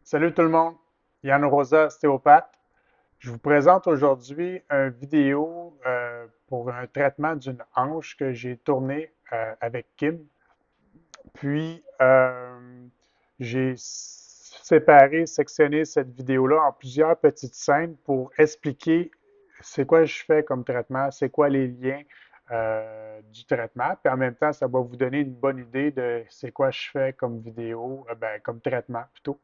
Salut tout le monde, Yann Rosa, ostéopathe. Je vous présente aujourd'hui une vidéo pour un traitement d'une hanche que j'ai tourné avec Kim. Puis, j'ai séparé, sectionné cette vidéo-là en plusieurs petites scènes pour expliquer c'est quoi je fais comme traitement, c'est quoi les liens du traitement. Puis en même temps, ça va vous donner une bonne idée de c'est quoi je fais comme vidéo, comme traitement plutôt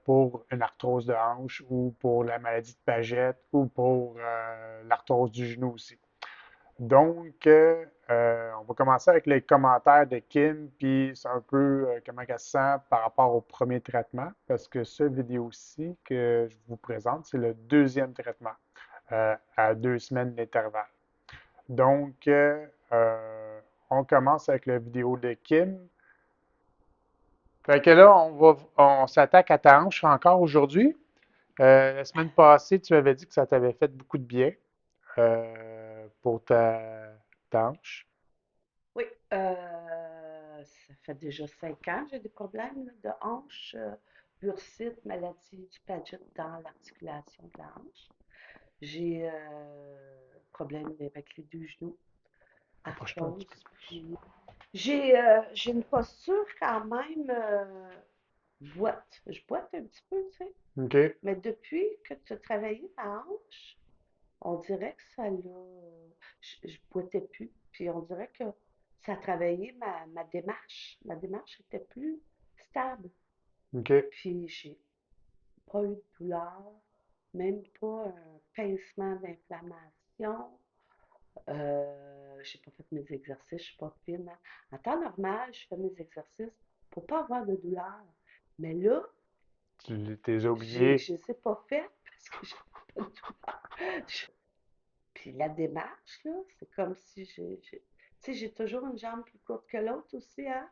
pour une arthrose de hanche ou pour la maladie de Paget ou pour l'arthrose du genou aussi. Donc, on va commencer avec les commentaires de Kim, puis c'est un peu comment elle se sent par rapport au premier traitement, parce que ce vidéo-ci que je vous présente, c'est le deuxième traitement à 2 semaines d'intervalle. Donc, on commence avec la vidéo de Kim. Fait que là, on s'attaque à ta hanche encore aujourd'hui. La semaine passée, tu avais dit que ça t'avait fait beaucoup de bien pour ta hanche. Oui, ça fait déjà 5 ans que j'ai des problèmes là, de hanche, bursite, maladie du Paget dans l'articulation de la hanche. J'ai problème avec les deux genoux, Approche-toi un petit peu arthrose, plus. puis j'ai une posture quand même boite. Je boite un petit peu, tu sais, OK. mais depuis que tu as travaillé ma hanche, on dirait que ça l'a. Je boitais plus. Puis on dirait que ça a travaillé ma démarche. Ma démarche était plus stable. OK. Puis j'ai pas eu de douleur, même pas un pincement d'inflammation. J'ai pas fait mes exercices, je suis pas fine, hein. En temps normal, je fais mes exercices pour pas avoir de douleur. Mais là, Tu t'es je oublié. les ai pas faites parce que j'ai pas de douleur. Puis la démarche, là, c'est comme si tu sais, j'ai toujours une jambe plus courte que l'autre aussi, hein.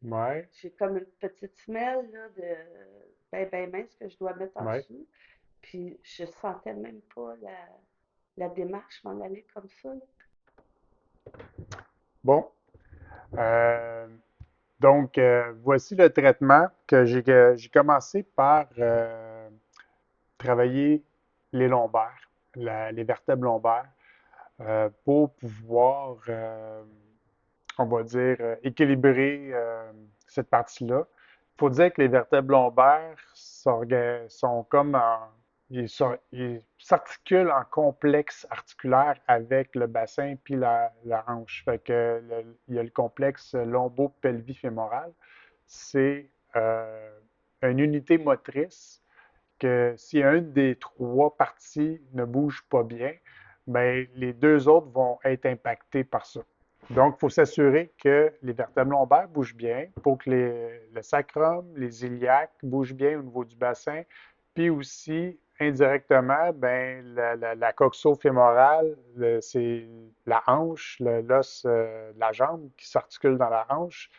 Ouais. J'ai comme une petite semelle, là, de ben mince que je dois mettre en Ouais. dessous. Puis je sentais même pas la démarche m'en aller comme ça, là. Bon. Euh, donc, voici le traitement que j'ai commencé par travailler les lombaires, les vertèbres lombaires, pour pouvoir on va dire, équilibrer cette partie-là. Il faut dire que les vertèbres lombaires sont comme ils s'articulent en complexe articulaire avec le bassin puis la hanche. Fait que il y a le complexe lombo-pelvifémoral. C'est une unité motrice que si une des trois parties ne bouge pas bien, ben, les deux autres vont être impactés par ça. Donc, il faut s'assurer que les vertèbres lombaires bougent bien pour que le sacrum, les iliaques bougent bien au niveau du bassin, puis aussi, indirectement, ben, la coxo-fémorale, c'est la hanche, l'os de la jambe qui s'articule dans la hanche,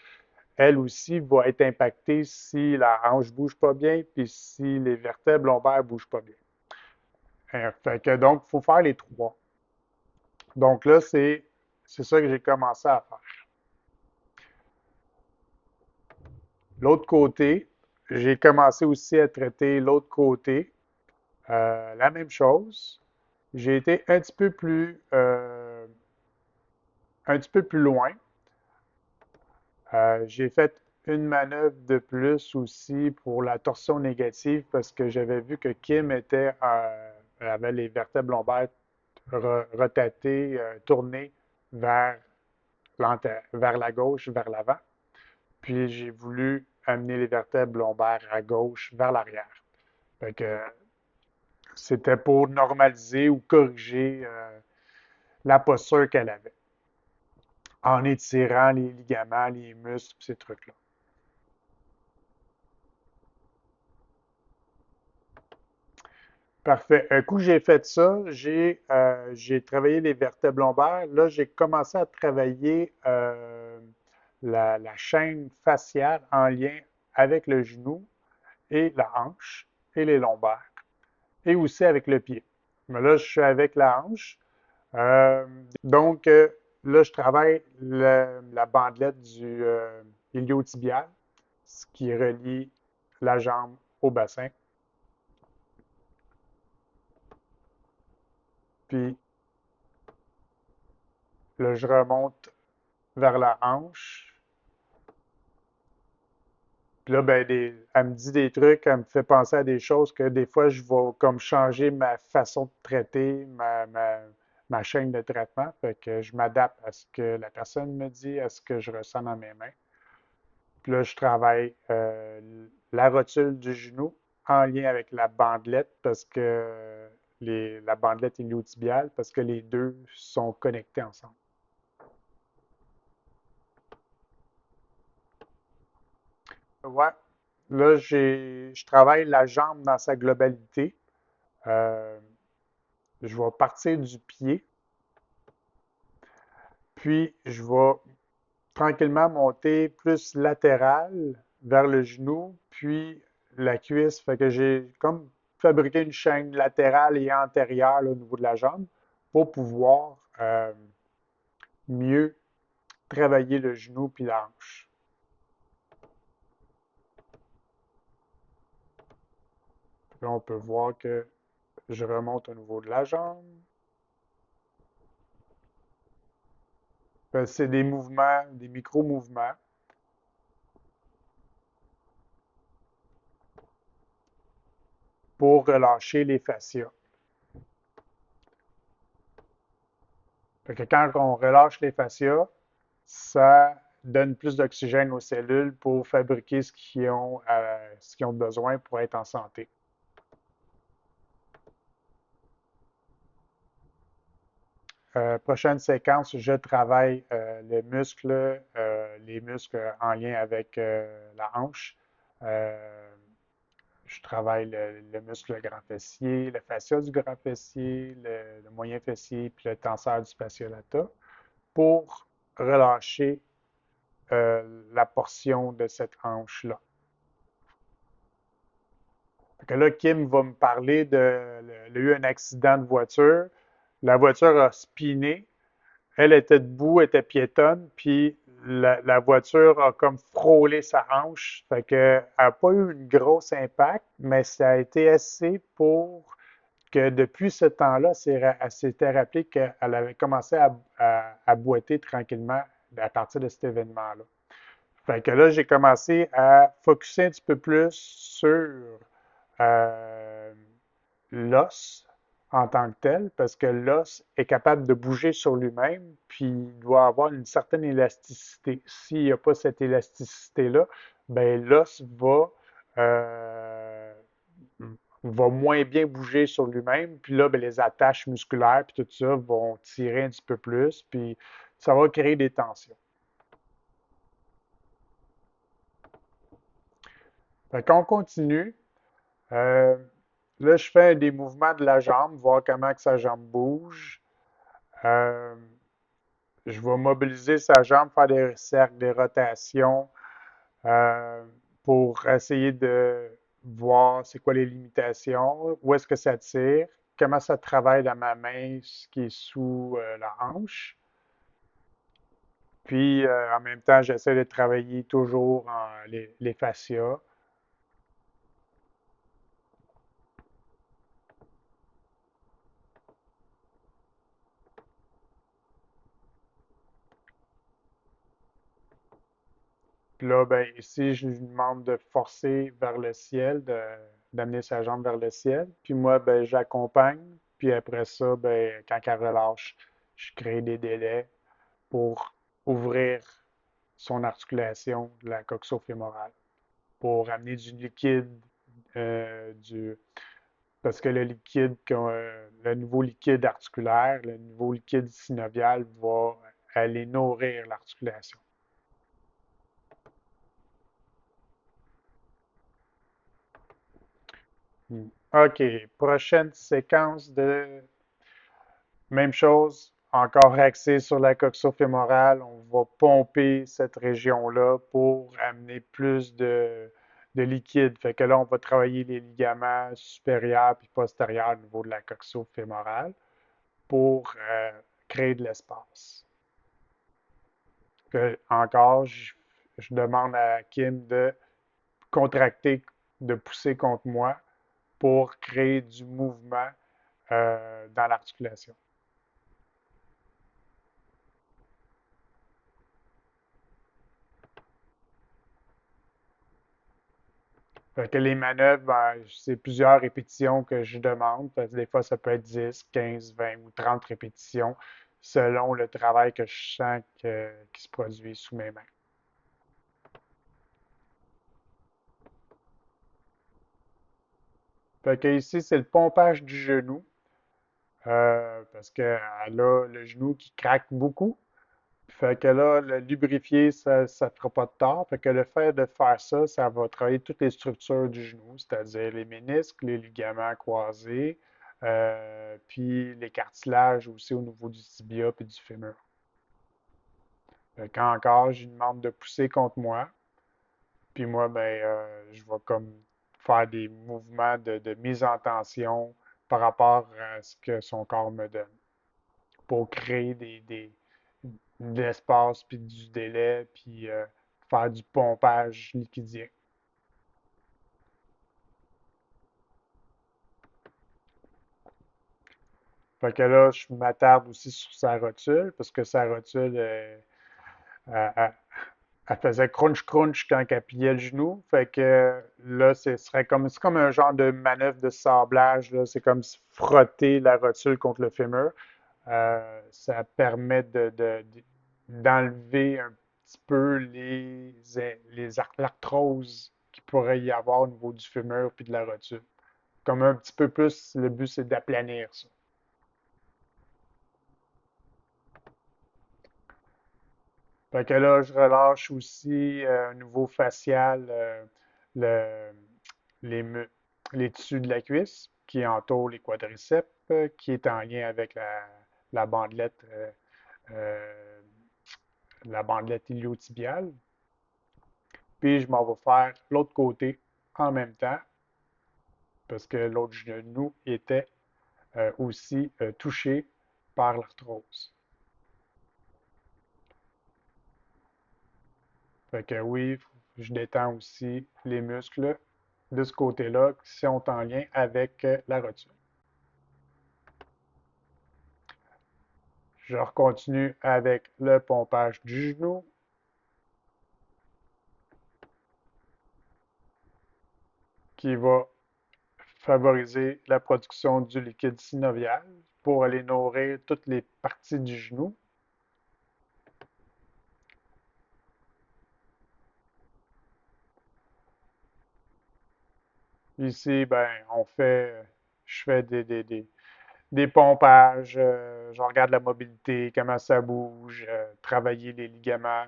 elle aussi va être impactée si la hanche ne bouge pas bien, puis si les vertèbres lombaires ne bougent pas bien. Fait que donc, il faut faire les trois. Donc là, c'est ça que j'ai commencé à faire. L'autre côté, j'ai commencé aussi à traiter l'autre côté. La même chose. J'ai été un petit peu plus loin. J'ai fait une manœuvre de plus aussi pour la torsion négative parce que j'avais vu que Kim avait les vertèbres lombaires rotatées, tournées vers, vers la gauche, vers l'avant. Puis j'ai voulu amener les vertèbres lombaires à gauche, vers l'arrière. Fait que c'était pour normaliser ou corriger la posture qu'elle avait en étirant les ligaments, les muscles, ces trucs-là. Parfait. Un coup que j'ai fait ça, j'ai travaillé les vertèbres lombaires. Là, j'ai commencé à travailler la chaîne faciale en lien avec le genou et la hanche et les lombaires et aussi avec le pied. Mais là, je suis avec la hanche. Euh, donc, là, je travaille la bandelette du iliotibial, ce qui relie la jambe au bassin. Puis là, je remonte vers la hanche. Puis là, ben, elle me dit des trucs, elle me fait penser à des choses que des fois, je vais comme changer ma façon de traiter, ma chaîne de traitement. Fait que je m'adapte à ce que la personne me dit, à ce que je ressens dans mes mains. Puis là, je travaille la rotule du genou en lien avec la bandelette parce que la bandelette iliotibiale parce que les deux sont connectés ensemble. Ouais. Là, je travaille la jambe dans sa globalité. Euh, je vais partir du pied, puis je vais tranquillement monter plus latéral vers le genou, puis la cuisse. Fait que j'ai comme fabriqué une chaîne latérale et antérieure là, au niveau de la jambe pour pouvoir mieux travailler le genou puis la hanche. Là, on peut voir que je remonte au niveau de la jambe. C'est des mouvements, des micro-mouvements pour relâcher les fascias. Fait que quand on relâche les fascias, ça donne plus d'oxygène aux cellules pour fabriquer ce qu'ils ont besoin pour être en santé. Prochaine séquence, je travaille les muscles en lien avec la hanche. Euh, je travaille le muscle grand fessier, le fascia du grand fessier, le moyen fessier, puis le tenseur du fascia lata pour relâcher la portion de cette hanche-là. Que là, Kim va me parler elle a eu un accident de voiture. La voiture a spiné. Elle était debout, était piétonne, puis la voiture a comme frôlé sa hanche. Fait qu'elle n'a pas eu une grosse impact, mais ça a été assez pour que depuis ce temps-là, elle s'était rappelé qu'elle avait commencé à boiter tranquillement à partir de cet événement-là. Fait que là, j'ai commencé à focuser un petit peu plus sur euh, l'os en tant que tel, parce que l'os est capable de bouger sur lui-même, puis il doit avoir une certaine élasticité. S'il n'y a pas cette élasticité-là, ben l'os euh, va moins bien bouger sur lui-même, puis là, ben, les attaches musculaires, puis tout ça vont tirer un petit peu plus, puis ça va créer des tensions. Fait qu'on continue. Euh, Là, je fais des mouvements de la jambe, voir comment que sa jambe bouge. Euh, je vais mobiliser sa jambe, faire des cercles, des rotations euh, pour essayer de voir c'est quoi les limitations, où est-ce que ça tire, comment ça travaille dans ma main, ce qui est sous la hanche. Puis, en même temps, j'essaie de travailler toujours les fascias. Puis là, ben, ici, je lui demande de forcer vers le ciel, d'amener sa jambe vers le ciel. Puis moi, ben, j'accompagne. Puis après ça, ben, quand elle relâche, je crée des délais pour ouvrir son articulation de la coxo-fémorale, pour amener du liquide, parce que le nouveau liquide articulaire, le nouveau liquide synovial va aller nourrir l'articulation. OK, prochaine séquence de même chose, encore axée sur la coxo-fémorale. On va pomper cette région-là pour amener plus de liquide. Fait que là, on va travailler les ligaments supérieurs puis postérieurs au niveau de la coxo-fémorale pour créer de l'espace. Encore, je demande à Kim de contracter de pousser contre moi pour créer du mouvement dans l'articulation. Fait que les manœuvres, ben, c'est plusieurs répétitions que je demande. Parce que des fois, ça peut être 10, 15, 20 ou 30 répétitions selon le travail que je sens qui se produit sous mes mains. Fait que ici, c'est le pompage du genou. Parce qu'elle a le genou qui craque beaucoup. Fait que là, le lubrifier, ça ne fera pas de tort. Fait que le fait de faire ça, ça va travailler toutes les structures du genou, c'est-à-dire les ménisques, les ligaments croisés, puis les cartilages aussi au niveau du tibia puis du fémur. Fait qu'encore, je lui demande de pousser contre moi. Puis moi, ben, je vais comme faire des mouvements de mise en tension par rapport à ce que son corps me donne pour créer de l'espace, puis du délai, puis faire du pompage liquidien. Fait que là, je m'attarde aussi sur sa rotule, parce que sa rotule, elle, elle- elle faisait crunch-crunch quand elle pliait le genou. Fait que là, c'est comme un genre de manœuvre de sablage, là. C'est comme si frotter la rotule contre le fémur. Ça permet d'enlever un petit peu l'arthrose qu'il pourrait y avoir au niveau du fémur puis de la rotule. Comme un petit peu plus, le but c'est d'aplanir ça. Fait que là, je relâche aussi un nouveau facial, le- les, mu- les tissus de la cuisse qui entourent les quadriceps, qui est en lien avec la bandelette, euh, la bandelette iliotibiale. Puis je m'en vais faire l'autre côté en même temps parce que l'autre genou était aussi touché par l'arthrose. Fait que oui, je détends aussi les muscles de ce côté-là qui sont en lien avec la rotule. Je continue avec le pompage du genou qui va favoriser la production du liquide synovial pour aller nourrir toutes les parties du genou. Ici, ben, je fais des pompages, je regarde la mobilité, comment ça bouge, travailler les ligaments.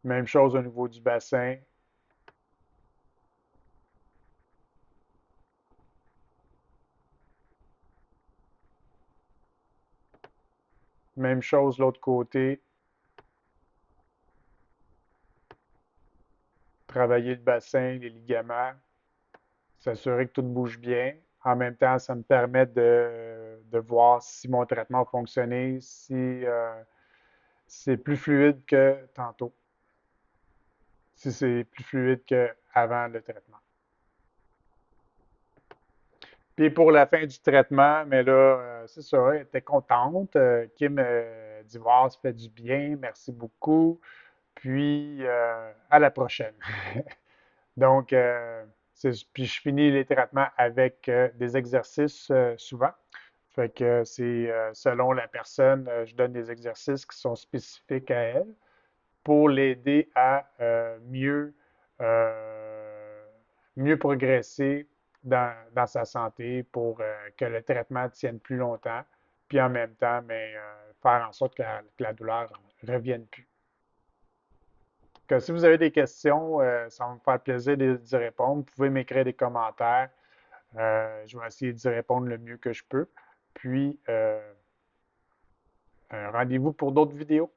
Même chose au niveau du bassin. Même chose de l'autre côté. Travailler le bassin, les ligaments, s'assurer que tout bouge bien. En même temps, ça me permet de voir si mon traitement a fonctionné, si c'est plus fluide que tantôt, si c'est plus fluide qu'avant le traitement. Puis pour la fin du traitement, mais là, c'est ça, elle était contente. Kim dit, wow, ça fait du bien, merci beaucoup. Puis à la prochaine. Donc, puis je finis les traitements avec des exercices souvent. Fait que c'est selon la personne, je donne des exercices qui sont spécifiques à elle pour l'aider à mieux progresser dans sa santé pour que le traitement tienne plus longtemps, puis en même temps, mais, faire en sorte que la douleur ne revienne plus. Que si vous avez des questions, ça va me faire plaisir d'y répondre. Vous pouvez m'écrire des commentaires. Je vais essayer d'y répondre le mieux que je peux. Puis, rendez-vous pour d'autres vidéos.